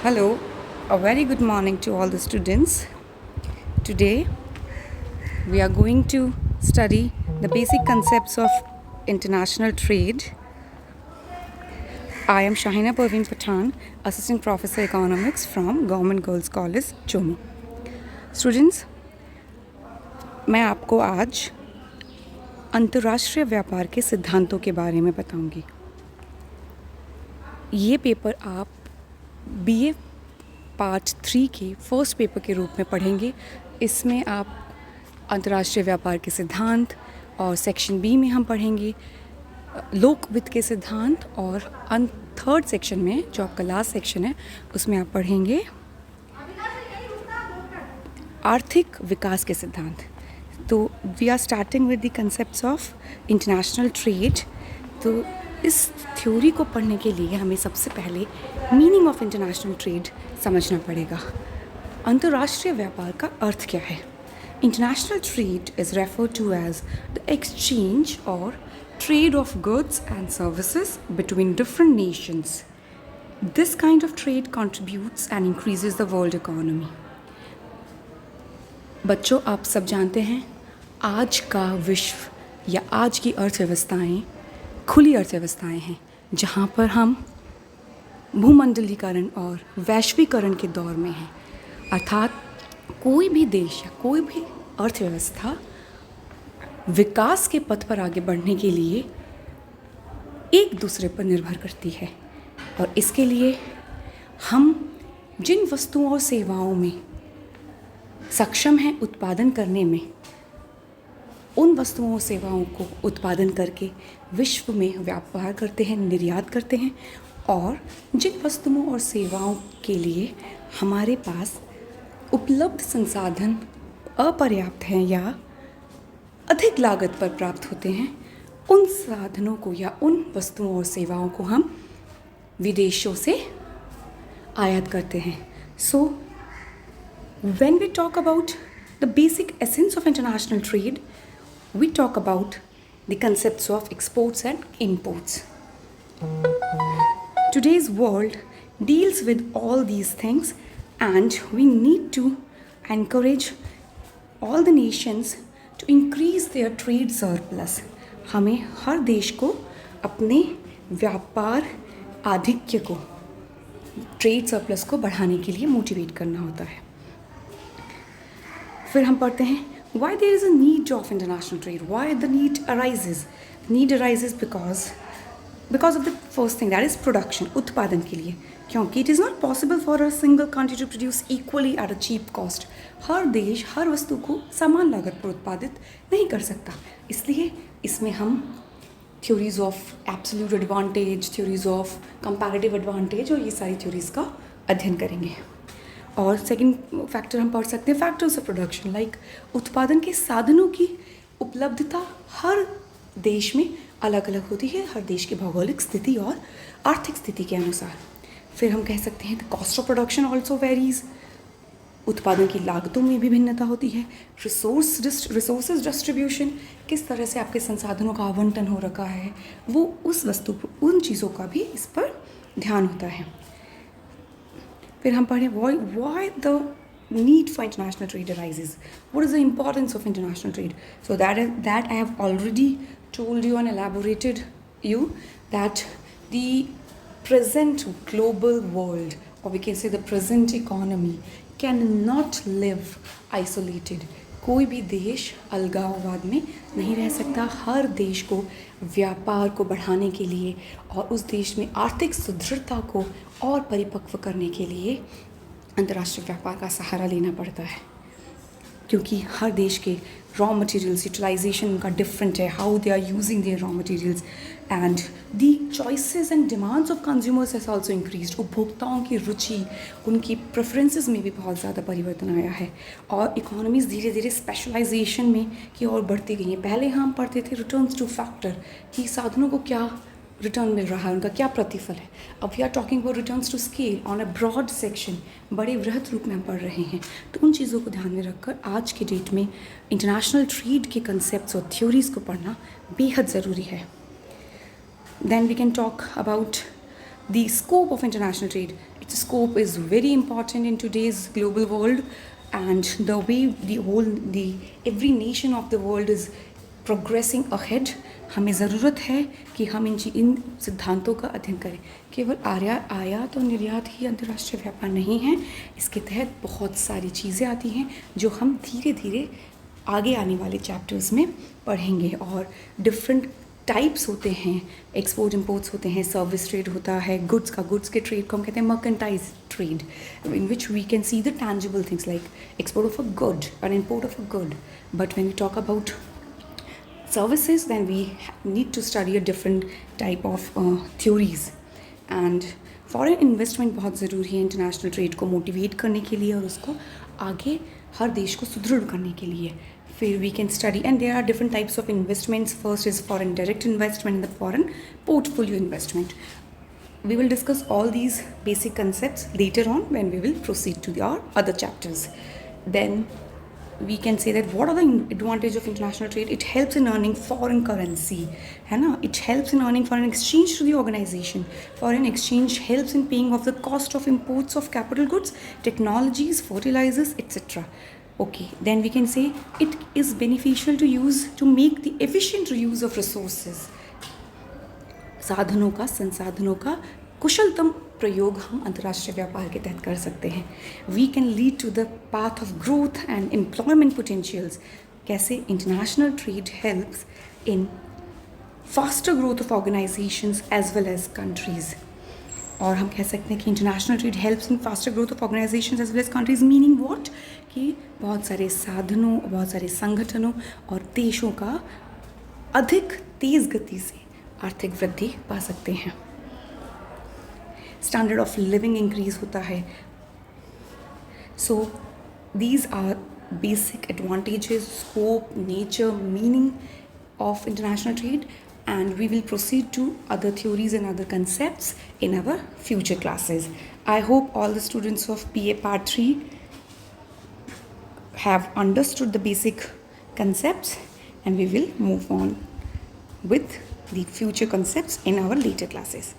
Hello, a very good morning to all the students. Today we are going to study the basic concepts of international trade. I am Shahina Parveen Pathan, Assistant Professor Economics from Government Girls College, Jammu. Students, मैं आपको आज अंतर्राष्ट्रीय व्यापार के सिद्धांतों के बारे में बताऊंगी। ये पेपर आप बीए पार्ट 3 के फर्स्ट पेपर के रूप में पढ़ेंगे। इसमें आप अंतर्राष्ट्रीय व्यापार के सिद्धांत और सेक्शन बी में हम पढ़ेंगे लोक वित्त के सिद्धांत, और थर्ड सेक्शन में जो आपका लास्ट सेक्शन है उसमें आप पढ़ेंगे आर्थिक विकास के सिद्धांत। तो we are starting with the concepts of international trade. तो इस थ्योरी को पढ़ने के लिए हमें सबसे पहले मीनिंग ऑफ इंटरनेशनल ट्रेड समझना पड़ेगा। अंतर्राष्ट्रीय व्यापार का अर्थ क्या है? International trade is referred to as the exchange और trade of goods and services between different nations. This kind of trade contributes and increases the world economy. बच्चों, आप सब जानते हैं आज का विश्व या आज की अर्थव्यवस्थाएं खुली अर्थव्यवस्थाएं हैं, जहां पर हम भूमंडलीकरण और वैश्वीकरण के दौर में हैं। अर्थात कोई भी देश या कोई भी अर्थव्यवस्था विकास के पथ पर आगे बढ़ने के लिए एक दूसरे पर निर्भर करती है, और इसके लिए हम जिन वस्तुओं और सेवाओं में सक्षम हैं उत्पादन करने में, उन वस्तुओं और सेवाओं को उत्पादन करके विश्व में व्यापार करते हैं, निर्यात करते हैं। और जिन वस्तुओं और सेवाओं के लिए हमारे पास उपलब्ध संसाधन अपर्याप्त हैं या अधिक लागत पर प्राप्त होते हैं, उन साधनों को या उन वस्तुओं और सेवाओं को हम विदेशों से आयात करते हैं। सो when we talk about the basic essence of international trade, we talk about the concepts of exports and imports. Today's world deals with all these things, and we need to encourage all the nations to increase their trade surplus. हमें हर देश को अपने व्यापार आधिक्य को, trade surplus को बढ़ाने के लिए मोटिवेट करना होता है। फिर हम पढ़ते हैं why there is a need of international trade, why the need arises. Need arises because of the first thing, that is production, उत्पादन के लिए, क्योंकि it is not possible for a single country to produce equally at a cheap cost. हर देश हर वस्तु को समान लागत पर उत्पादित नहीं कर सकता, इसलिए इसमें हम theories of absolute advantage, theories of comparative advantage और ये सारी थ्योरीज का अध्ययन करेंगे। और सेकंड फैक्टर हम पढ़ सकते हैं फैक्टर्स ऑफ प्रोडक्शन, लाइक उत्पादन के साधनों की उपलब्धता हर देश में अलग अलग होती है, हर देश की भौगोलिक स्थिति और आर्थिक स्थिति के अनुसार। फिर हम कह सकते हैं the cost of production also varies, उत्पादन की लागतों में भी भिन्नता होती है। रिसोर्सेज डिस्ट्रीब्यूशन, किस तरह से आपके संसाधनों का आवंटन हो रखा है, वो उस वस्तु उन चीज़ों का भी इस पर ध्यान होता है। फिर हम पढ़ें why the need for international trade arises, what is the importance of international trade. So that I have already told you and elaborated you that the present global world, or we can say the present economy, cannot live isolated. कोई भी देश अलगाववाद में नहीं रह सकता। हर देश को व्यापार को बढ़ाने के लिए और उस देश में आर्थिक सुदृढ़ता को और परिपक्व करने के लिए अंतर्राष्ट्रीय व्यापार का सहारा लेना पड़ता है, क्योंकि हर देश के रॉ मटेरियल्स यूटिलाइजेशन उनका डिफरेंट है, how they are using their raw materials, and the choices and demands of consumers has also increased. उपभोक्ताओं की रुचि, उनकी प्रेफरेंसेस में भी बहुत ज़्यादा परिवर्तन आया है, और इकोनॉमीज़ धीरे धीरे स्पेशलाइजेशन में की ओर बढ़ती गई हैं। पहले हम पढ़ते थे रिटर्न्स टू फैक्टर, कि साधनों को क्या रिटर्न मिल रहा है, उनका क्या प्रतिफल है। अब we are talking about returns to scale on a broad section, बड़े वृहत रूप में हम पढ़ रहे हैं। तो उन चीज़ों को ध्यान में रखकर आज के डेट में इंटरनेशनल ट्रेड के कंसेप्ट्स और थ्योरीज़ को पढ़ना बेहद ज़रूरी है। Then we can talk about the scope of international trade. Its scope is very important in today's global world, and the way the every nation of the world is progressing ahead, हमें ज़रूरत है कि हम इन सिद्धांतों का अध्ययन करें. केवल आयात और निर्यात ही अंतर्राष्ट्रीय व्यापार नहीं है, इसके तहत बहुत सारी चीज़ें आती हैं जो हम धीरे धीरे आगे आने वाले चैप्टर्स में पढ़ेंगे. और डिफरेंट टाइप्स होते हैं, एक्सपोर्ट इम्पोर्ट्स होते हैं, सर्विस ट्रेड होता है, गुड्स के ट्रेड को हम कहते हैं merchandise trade, in which we can see the tangible things like export of a good और import of a good. But when we talk about services, then we need to study a different type of theories. And foreign investment बहुत ज़रूरी है international trade को motivate करने के लिए और उसको आगे हर देश को सुदृढ़ करने के लिए. फिर we can study, and there are different types of investments. First is foreign direct investment and the foreign portfolio investment. We will discuss all these basic concepts later on when we will proceed to our other chapters. Then we can say that what are the advantage of international trade? It helps in earning foreign currency, है ना. It helps in earning foreign exchange to the organization. Foreign exchange helps in paying off the cost of imports of capital goods, technologies, fertilizers, etc. Okay, then we can say it is beneficial to make the efficient reuse of resources. संसाधनों का कुशलतम प्रयोग हम अंतर्राष्ट्रीय व्यापार के तहत कर सकते हैं. We can lead to the path of growth and employment potentials. कैसे? International trade helps in faster growth of organisations as well as countries. और हम कह सकते हैं कि international trade helps in faster growth of organisations as well as countries, meaning what, कि बहुत सारे साधनों, बहुत सारे संगठनों और देशों का अधिक तेज़ गति से आर्थिक वृद्धि पा सकते हैं. स्टैंडर्ड ऑफ लिविंग इंक्रीज होता है. So these are basic advantages, scope, nature, meaning of international trade, and we will proceed to other theories and other concepts in our future classes. I hope all the students of BA Part 3 have understood the basic concepts, and we will move on with the future concepts in our later classes.